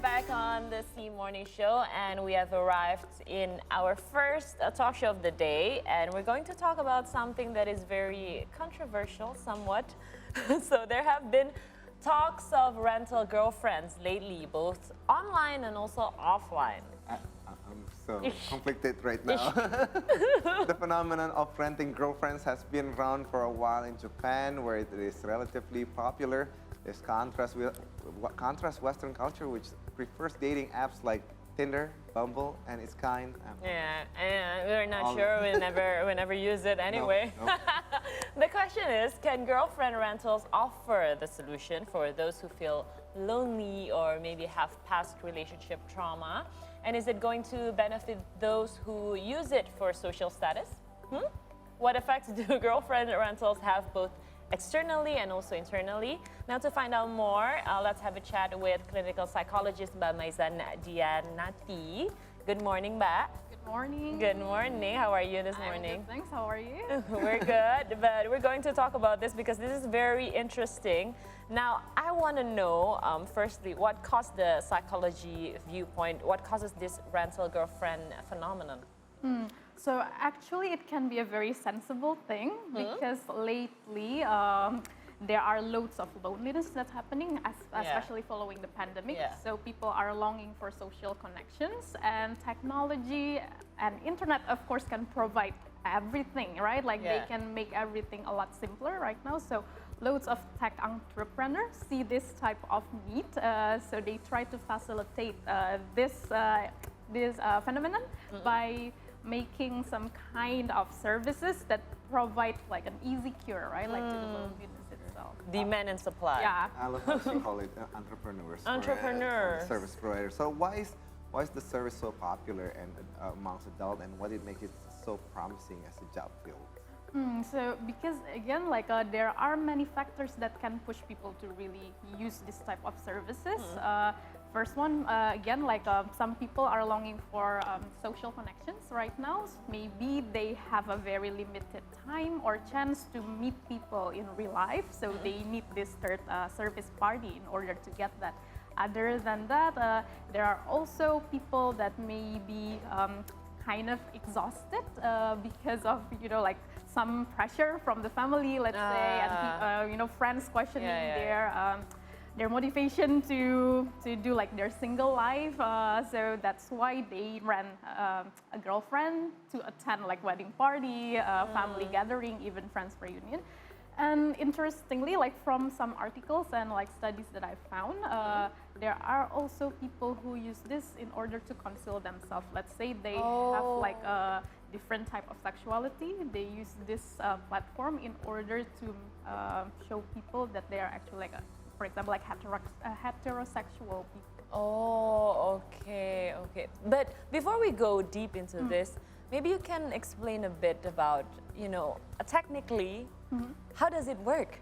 back on the C Morning Show, and we have arrived in our first talk show of the day, and we're going to talk about something that is very controversial, somewhat. So there have been talks of rental girlfriends lately, both online and also offline. I'm so conflicted right now. The phenomenon of renting girlfriends has been around for a while in Japan, where it is relatively popular. There's contrast Western culture, which prefers dating apps like Tinder, Bumble, and its kind. Yeah, and we're not sure. We never use it anyway. No. The question is, can girlfriend rentals offer the solution for those who feel lonely or maybe have past relationship trauma? And is it going to benefit those who use it for social status? What effects do girlfriend rentals have both externally and also internally? Now, to find out more, let's have a chat with clinical psychologist Maizan Dianati. Good morning, Mbak. Good morning. Good morning. How are you this morning? Good, thanks. How are you? We're good, but we're going to talk about this because this is very interesting. Now, I want to know, firstly, what caused the psychology viewpoint? What causes this rental girlfriend phenomenon? So actually, it can be a very sensible thing because lately there are loads of loneliness that's happening, especially following the pandemic. Yeah. So people are longing for social connections, and technology and internet, of course, can provide everything, right? Like they can make everything a lot simpler right now. So loads of tech entrepreneurs see this type of need, so they try to facilitate this phenomenon by making some kind of services that provide like an easy cure, right? Like to the loneliness itself. Demand and supply. Yeah. I love how she call it entrepreneurs. Entrepreneurs. Or, service providers. So why is the service so popular and amongst adults, and what did make it so promising as a job field? So because again, like there are many factors that can push people to really use this type of services. First one, again, like some people are longing for social connections right now. Maybe they have a very limited time or chance to meet people in real life, so they need this third service party in order to get that. Other than that, there are also people that may be kind of exhausted because of, you know, like some pressure from the family, let's say, and you know, friends questioning their motivation to do like their single life. So that's why they rent a girlfriend to attend like wedding party, family gathering, even friends reunion. And interestingly, like from some articles and like studies that I found, there are also people who use this in order to conceal themselves. Let's say they have like a different type of sexuality. They use this platform in order to show people that they are actually like, for example, like heterosexual people. Oh, okay. But before we go deep into this, maybe you can explain a bit about, you know, technically, how does it work?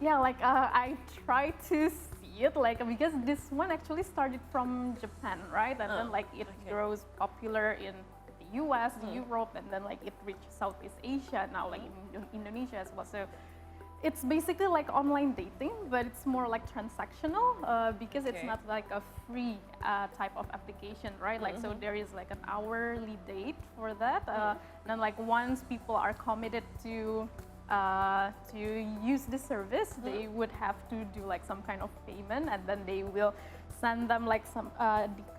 Yeah, like I try to see it, like because this one actually started from Japan, right? And then like it grows popular in the US, Europe, and then like it reached Southeast Asia, now like in Indonesia as well. So it's basically like online dating, but it's more like transactional because it's not like a free type of application, right? Like so there is like an hourly date for that. And then like once people are committed to use this service, they would have to do like some kind of payment, and then they will send them like some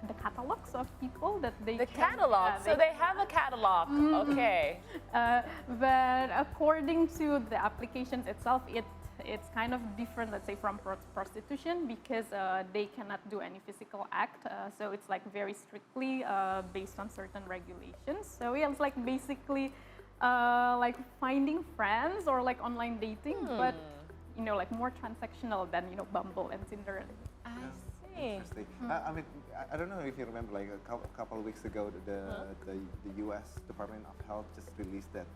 the catalogs of people that they catalog. So they have a catalog. Okay. But according to the applications itself, it's kind of different, let's say, from prostitution because they cannot do any physical act. So it's like very strictly based on certain regulations. So yeah, it's like basically like finding friends or like online dating, but you know, like more transactional than, you know, Bumble and Tinder. Interesting. I mean, I don't know if you remember, like a couple of weeks ago, the U.S. Department of Health just released that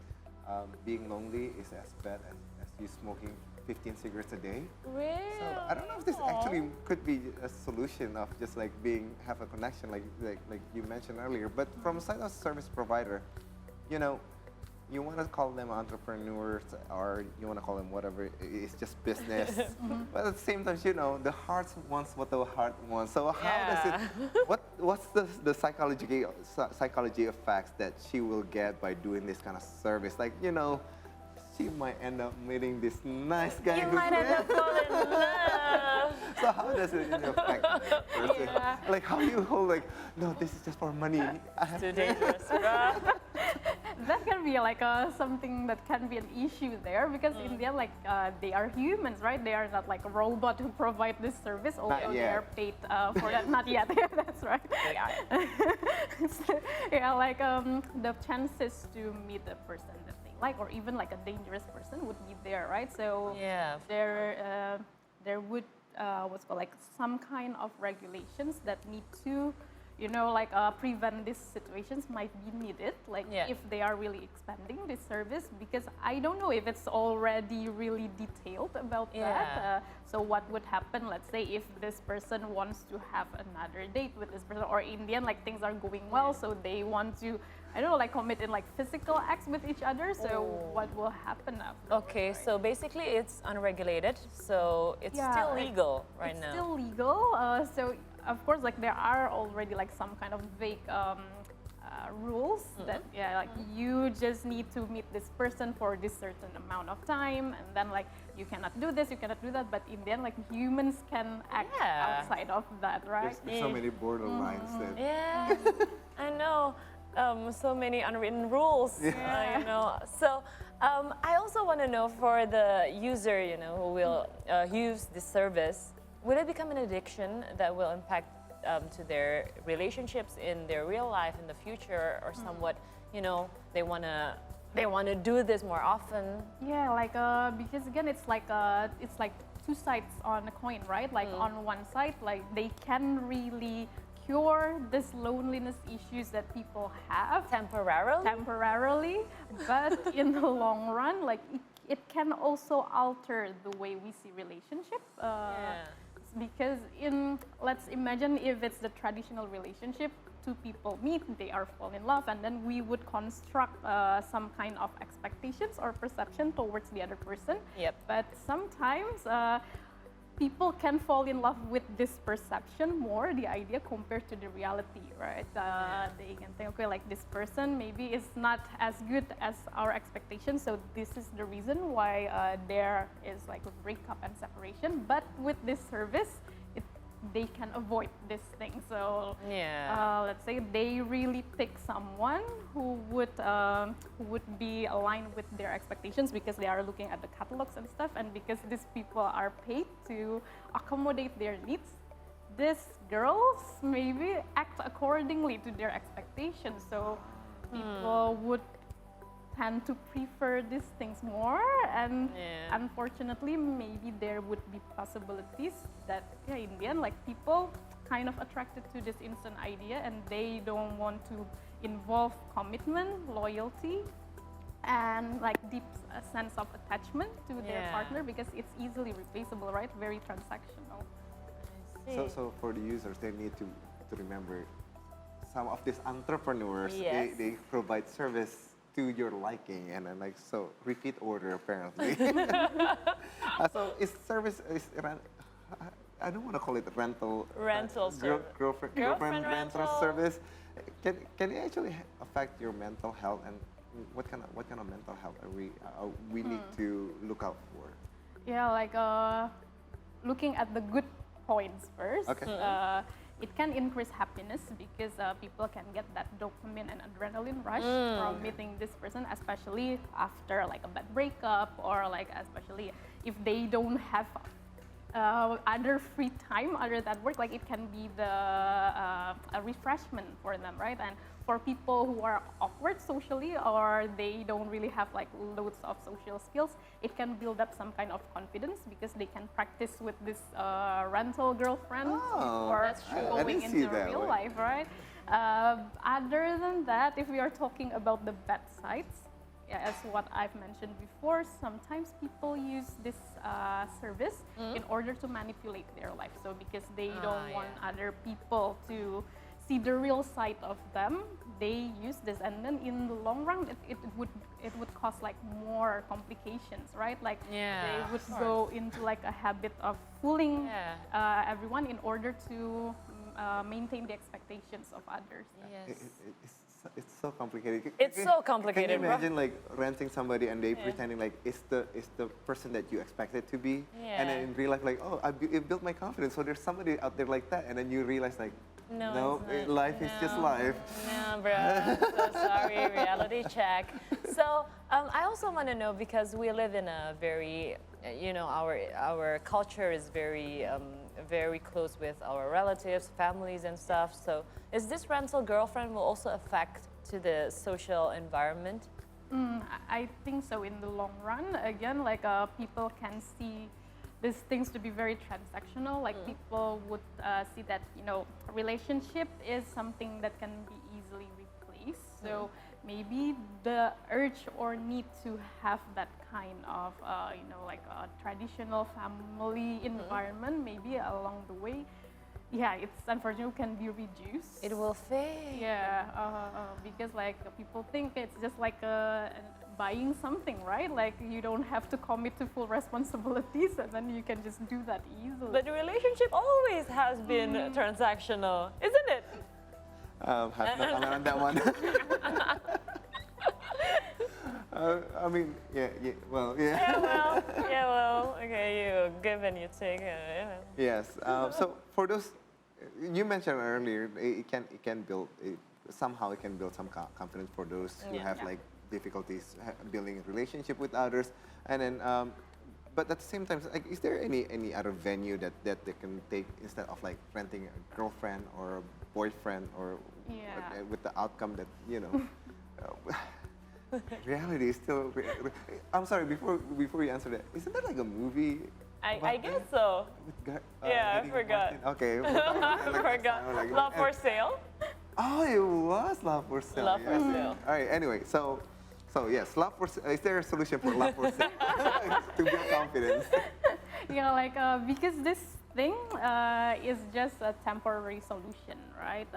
being lonely is as bad as you smoking 15 cigarettes a day. Really? So I don't know if this actually could be a solution of just like have a connection, like you mentioned earlier. But from a side of service provider, you know, you want to call them entrepreneurs or you want to call them whatever, it's just business. But at the same time, you know, the heart wants what the heart wants. So how does Yeah. it, what's the psychology effects that she will get by doing this kind of service? Like, you know, she might end up meeting this nice guy. You who's might end up falling in love. So how does it affect the person? Yeah. Like how you hold like, no, this is just for money. I have Too dangerous, bro. That can be like something that can be an issue there because in the end, like they are humans, right? They are not like a robot who provide this service, although they yet. are paid for that. Not yet. Yeah, that's right. Yeah. So, yeah, like the chances to meet a person that they like, or even like a dangerous person, would be there, right? So Yeah. there would what's called like some kind of regulations that need to, you know, like prevent these situations might be needed, like Yeah. if they are really expanding this service, because I don't know if it's already really detailed about Yeah. that. So what would happen, let's say if this person wants to have another date with this person, or in the end like things are going well, so they want to, I don't know, like commit in like physical acts with each other, so Oh. what will happen after? Okay, so basically it's unregulated, so it's Yeah, still like, legal right it's now. still legal, so of course, like there are already like some kind of vague rules that like you just need to meet this person for this certain amount of time, and then like you cannot do this, you cannot do that. But in the end, like humans can act Yeah. outside of that, right? there's so many borderlines that Yeah, I know. So many unwritten rules, you know. So I also want to know for the user, you know, who will use this service, will it become an addiction that will impact to their relationships in their real life in the future, or somewhat, you know, they wanna do this more often? Yeah, like because again, it's like two sides on a coin, right? Like on one side, like they can really cure this loneliness issues that people have temporarily, but in the long run, like it can also alter the way we see relationship. Because let's imagine if it's the traditional relationship, two people meet, they are fall in love, and then we would construct some kind of expectations or perception towards the other person. Yep. But sometimes people can fall in love with this perception more, the idea, compared to the reality, right? They can think, okay, like this person maybe is not as good as our expectations, so this is the reason why there is like a breakup and separation. But with this service, they can avoid this thing. So let's say they really pick someone who would be aligned with their expectations, because they are looking at the catalogs and stuff, and because these people are paid to accommodate their needs, these girls maybe act accordingly to their expectations. So people would tend to prefer these things more, and unfortunately maybe there would be possibilities that in the end, like people kind of attracted to this instant idea, and they don't want to involve commitment, loyalty, and like deep sense of attachment to their partner, because it's easily replaceable, right? Very transactional. so for the users, they need to remember some of these entrepreneurs, Yes. they provide service to your liking, and then like so repeat order apparently. So is service I don't want to call it rental Service. girlfriend rental rental. service. Can it actually affect your mental health, and what kind of mental health are we need to look out for? Yeah, like looking at the good points first. Okay. It can increase happiness, because people can get that dopamine and adrenaline rush from meeting this person, especially after like a bad breakup, or like especially if they don't have other free time other than work. Like it can be a refreshment for them, right? And for people who are awkward socially, or they don't really have like loads of social skills, it can build up some kind of confidence, because they can practice with this rental girlfriend before that's true. I going didn't see into that real one. life, right? Other than that, if we are talking about the bad sides, as what I've mentioned before, sometimes people use this service in order to manipulate their life. So because they don't want other people to see the real side of them, they use this, and then in the long run, it would cause like more complications, right? Like Yeah, they would of go into like a habit of fooling Yeah. everyone in order to maintain the expectations of others. Yes. It's so complicated. It's so Can complicated, you bro. imagine like renting somebody and they pretending like it's the person that you expect it to be, and then Yeah. in real life like, oh, it built my confidence. So there's somebody out there like that, and then you realize like, No, it's not. life is just No. life. No, bro. So sorry. Reality check. So I also want to know, because we live in a very, our culture is very close with our relatives, families, and stuff. So is this rental girlfriend will also affect to the social environment? I think so in the long run. Again, like people can see these things to be very transactional. Like people would see that relationship is something that can be easily replaced. So maybe the urge or need to have that kind of like a traditional family environment, maybe along the way, it's unfortunately can be reduced. It will fade. Yeah, because like people think it's just like buying something, right? Like you don't have to commit to full responsibilities, and then you can just do that easily. But the relationship always has been transactional, isn't it? Have no comment on that one. I mean, well. Yeah, well, okay, you give and you take. Yes. So for those, you mentioned earlier, it can build somehow it can build some confidence for those who have like difficulties building a relationship with others, and then. But at the same time, like, is there any other venue that they can take instead of like renting a girlfriend or a boyfriend, or with the outcome that reality is still. I'm sorry. Before you answer that, isn't that like a movie? I guess so. I forgot. Martin? Okay. I forgot. Love for Sale. Oh, it was Love for Sale. Love for Sale. All right. Anyway, so yes, Love for Sale. Is there a solution for Love for Sale to build confidence? Because this thing is just a temporary solution, right?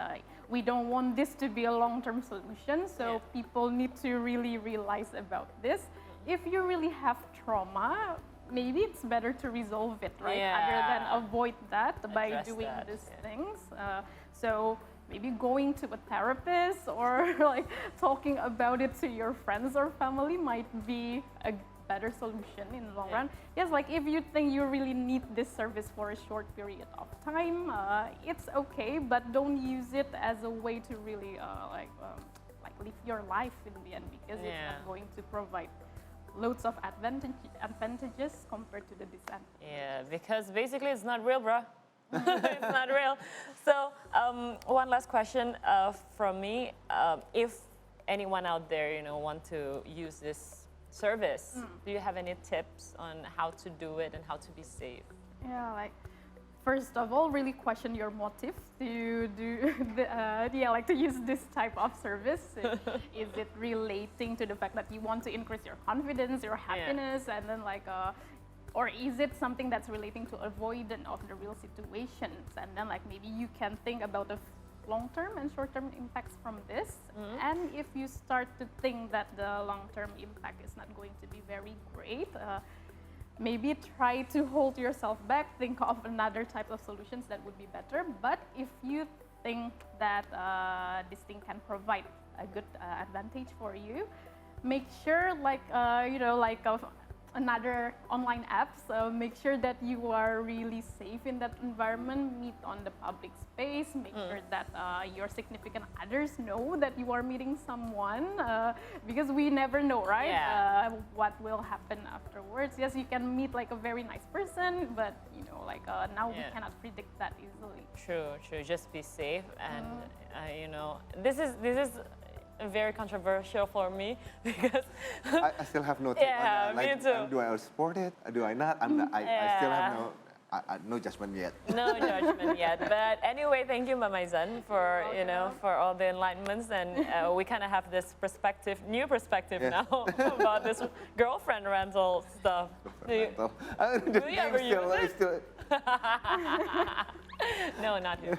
We don't want this to be a long-term solution, so people need to really realize about this. If you really have trauma, maybe it's better to resolve it, right? Other than avoid that by doing these things. So maybe going to a therapist or like talking about it to your friends or family might be a better solution in the long run. Yes, like if you think you really need this service for a short period of time, it's okay, but don't use it as a way to really live your life in the end, because it's not going to provide loads of advantages compared to the disadvantages. Yeah, because basically it's not real, bro. It's not real. So one last question from me. If anyone out there, want to use this service, do you have any tips on how to do it and how to be safe? Yeah, like first of all, really question your motive to do to use this type of service. Is it relating to the fact that you want to increase your confidence, your happiness, and then or is it something that's relating to avoidance of the real situations? And then maybe you can think about the long-term and short-term impacts from this. And if you start to think that the long-term impact is not going to be very great, maybe try to hold yourself back, think of another type of solutions that would be better. But if you think that this thing can provide a good advantage for you, make sure another online apps, make sure that you are really safe in that environment, meet on the public space, make sure that your significant others know that you are meeting someone, because we never know, right? What will happen afterwards. Yes, you can meet a very nice person, but now we cannot predict that easily. True. Just be safe, and this is very controversial for me because I still have no take on that. me too. Do I support it? Do I not? I still have no judgment yet. No judgment yet. But anyway, thank you, Maizan, for for all the enlightenments, and we kind of have this new perspective now about this girlfriend rental stuff. Do you ever use it? No, not here.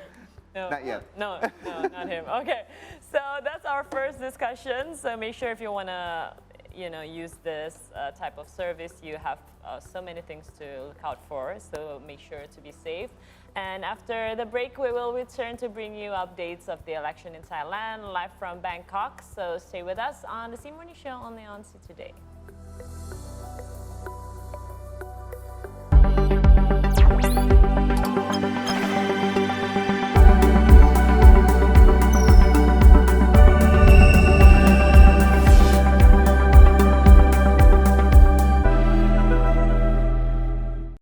No, Not yet. No, not him. Okay, so that's our first discussion. So make sure if you want to, use this type of service, you have so many things to look out for. So make sure to be safe. And after the break, we will return to bring you updates of the election in Thailand, live from Bangkok. So stay with us on the C Morning Show only on See Today.